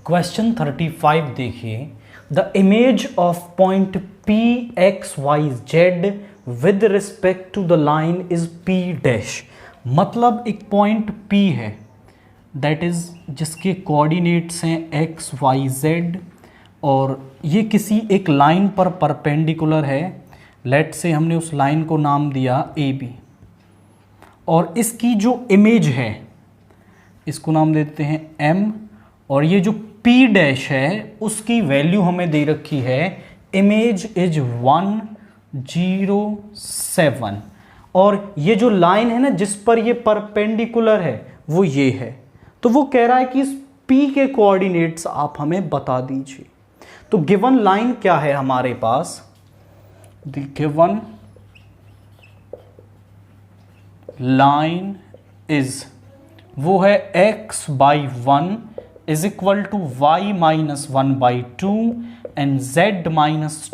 Question 35 देखिए। The image of point P x y z with respect to the line is P dash. मतलब एक point P है that is जिसके coordinates हैं x y z और ये किसी एक लाइन पर परपेंडिकुलर है। लेट से हमने उस लाइन को नाम दिया AB और इसकी जो इमेज है इसको नाम देते हैं M और ये जो P डैश है उसकी वैल्यू हमें दे रखी है इमेज इज 107 और ये जो लाइन है ना जिस पर ये परपेंडिकुलर है वो ये है। तो वो कह रहा है कि इस P के कोऑर्डिनेट्स आप हमें बता दीजिए। तो गिवन लाइन क्या है हमारे पास, द गिवन लाइन इज वो है x/1 is equal to y - 1/2 and z -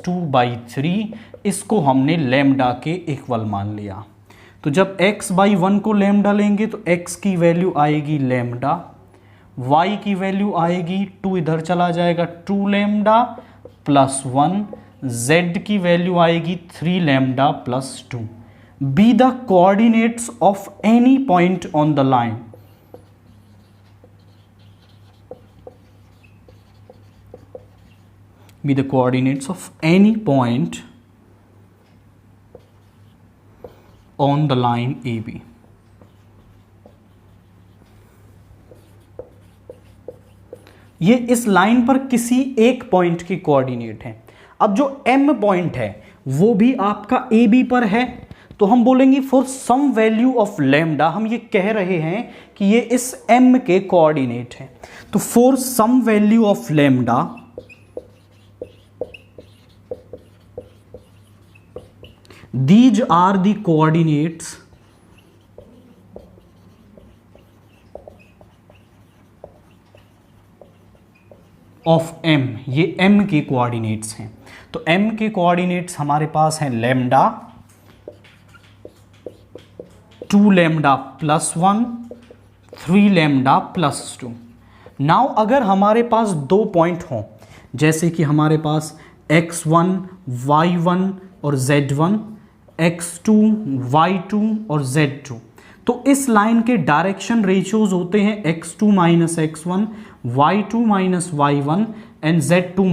2/3। इसको हमने लैम्डा के इक्वल मान लिया। तो जब x/1 को लैम्डा लेंगे तो x की वैल्यू आएगी लैम्डा, y की वैल्यू आएगी 2 इधर चला जाएगा 2 लैम्डा प्लस 1, z की वैल्यू आएगी 3 lambda plus 2। Be the coordinates of any point on the line. Be the coordinates of any point on the line AB. ये इस लाइन पर किसी एक पॉइंट की कोऑर्डिनेट है। अब जो M पॉइंट है वो भी आपका AB पर है तो हम बोलेंगे for some value of lambda. हम ये कह रहे हैं कि ये इस M के कोऑर्डिनेट है। तो for some value of lambda these are the coordinates of M। ये M के कोऑर्डिनेट्स हैं। तो M के कोऑर्डिनेट्स हमारे पास हैं lambda 2 lambda plus 1 3 lambda plus 2। Now अगर हमारे पास दो पॉइंट हों जैसे कि हमारे पास x1 y1 और z1, x2 y2 और z2, तो इस लाइन के डायरेक्शन रेशियोज होते हैं x2 - x1, y2 - y1 and z2 -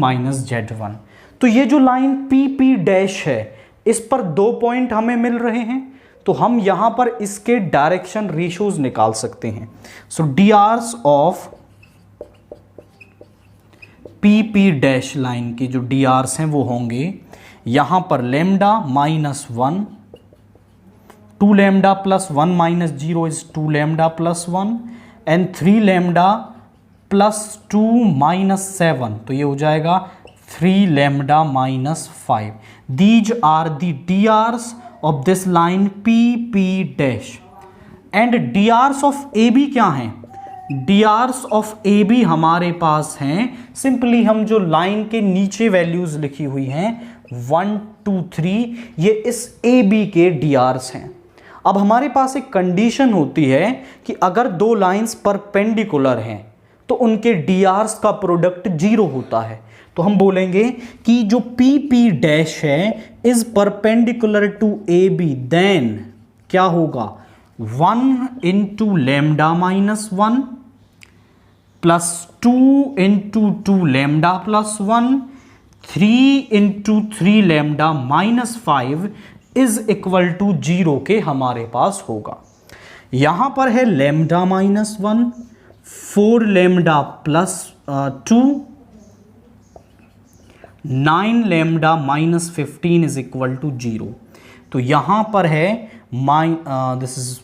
z1। तो ये जो लाइन PP डैश है इस पर दो पॉइंट हमें मिल रहे हैं तो हम यहां पर इसके डायरेक्शन रेशियोज निकाल सकते हैं। So drs of PP dash line के जो drs हैं वो होंगे यहां पर lambda -1, 2 lambda plus 1 - 0 is 2 lambda plus 1 and 3 lambda plus 2 - 7 तो ये हो जाएगा 3 lambda -5। These are the drs of this line PP dash and drs of AB क्या है? drs ऑफ AB हमारे पास हैं सिंपली हम जो लाइन के नीचे वैल्यूज लिखी हुई हैं 1 2 3 ये इस AB के drs हैं। अब हमारे पास एक कंडीशन होती है कि अगर दो लाइंस परपेंडिकुलर हैं तो उनके drs का प्रोडक्ट 0 होता है। तो हम बोलेंगे कि जो PP डैश है is perpendicular to AB then क्या होगा 1 × lambda -1 plus 2 × 2 lambda plus 1 3 × 3 lambda -5 is equal to 0 के हमारे पास होगा। यहां पर है lambda -1 4 lambda plus 2 9 lambda -15 is equal to 0। तो यहां पर है this is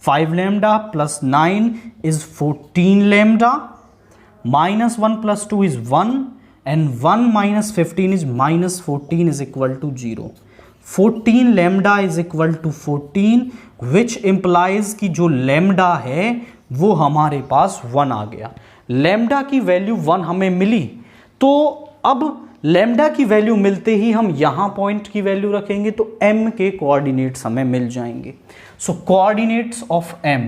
5 lambda plus 9 is 14 lambda -1 plus 2 is 1 and 1 - 15 is -14 is equal to 0। 14 lambda is equal to 14 which implies कि जो lambda है वो हमारे पास 1 आ गया। lambda की वैल्यू 1 हमें मिली तो अब lambda की वैल्यू मिलते ही हम यहां पॉइंट की वैल्यू रखेंगे तो M के कोऑर्डिनेट्स हमें मिल जाएंगे। So coordinates of M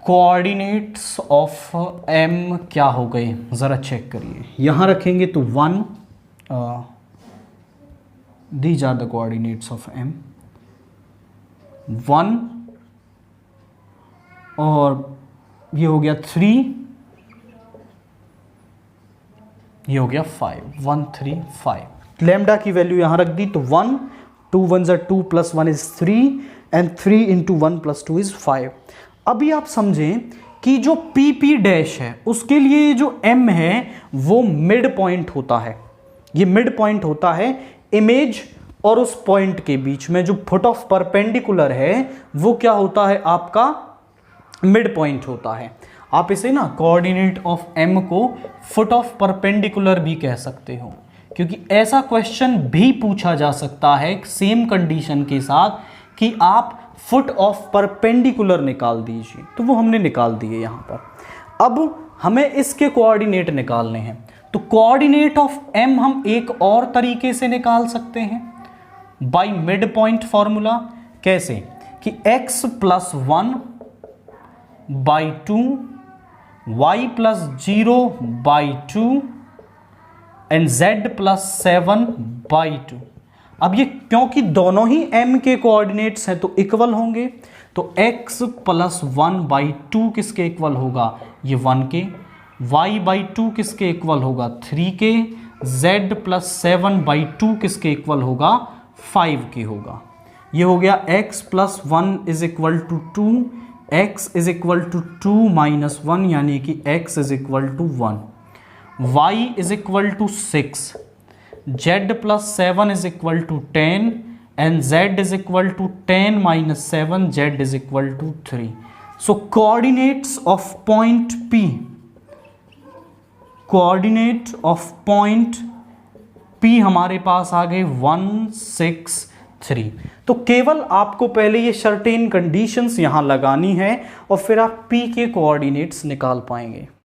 coordinates of m क्या हो गए ज़रा चेक करिए। यहाँ रखेंगे तो 1, these are the coordinates of m, 1 और ये हो गया 3, ये हो गया 5, 1 3 5। लैम्डा की वैल्यू यहाँ रख दी तो 1, 2 1 2 plus 1 is 3 and 3 into 1 plus 2 is 5। अभी आप समझें कि जो PP डैश है उसके लिए जो M है वो मिड पॉइंट होता है। ये मिड पॉइंट होता है इमेज और उस पॉइंट के बीच में। जो फुट ऑफ परपेंडिकुलर है वो क्या होता है, आपका मिड पॉइंट होता है। आप इसे ना कोऑर्डिनेट ऑफ M को फुट ऑफ परपेंडिकुलर भी कह सकते हो, क्योंकि ऐसा क्वेश्चन भी पूछा जा सकता है सेम कंडीशन के साथ कि आप फुट ऑफ परपेंडिकुलर निकाल दीजिए, तो वो हमने निकाल दिए यहाँ पर। अब हमें इसके कोऑर्डिनेट निकालने हैं, तो कोऑर्डिनेट ऑफ M हम एक और तरीके से निकाल सकते हैं बाय मिड पॉइंट फॉर्मूला। कैसे कि x plus 1 by 2, y plus 0 by 2 and z plus 7 by 2। अब ये क्योंकि दोनों ही m के कोऑर्डिनेट्स हैं तो इक्वल होंगे, तो x प्लस 1 बाई 2 किसके इक्वल होगा, ये 1 के। y बाई 2 किसके इक्वल होगा, 3 के। z प्लस 7 बाई 2 किसके इक्वल होगा, 5 के होगा। ये हो गया x plus 1 is equal to 2, x is equal to 2 minus 1 यानी कि x is equal to 1, y is equal to 6, z plus 7 is equal to 10 and z is equal to 10 minus 7, z is equal to 3। So coordinates of point P, coordinate of point P हमारे पास आ गए 1 6 3। तो केवल आपको पहले ये certain conditions यहां लगानी है और फिर आप P के कोऑर्डिनेट्स निकाल पाएंगे।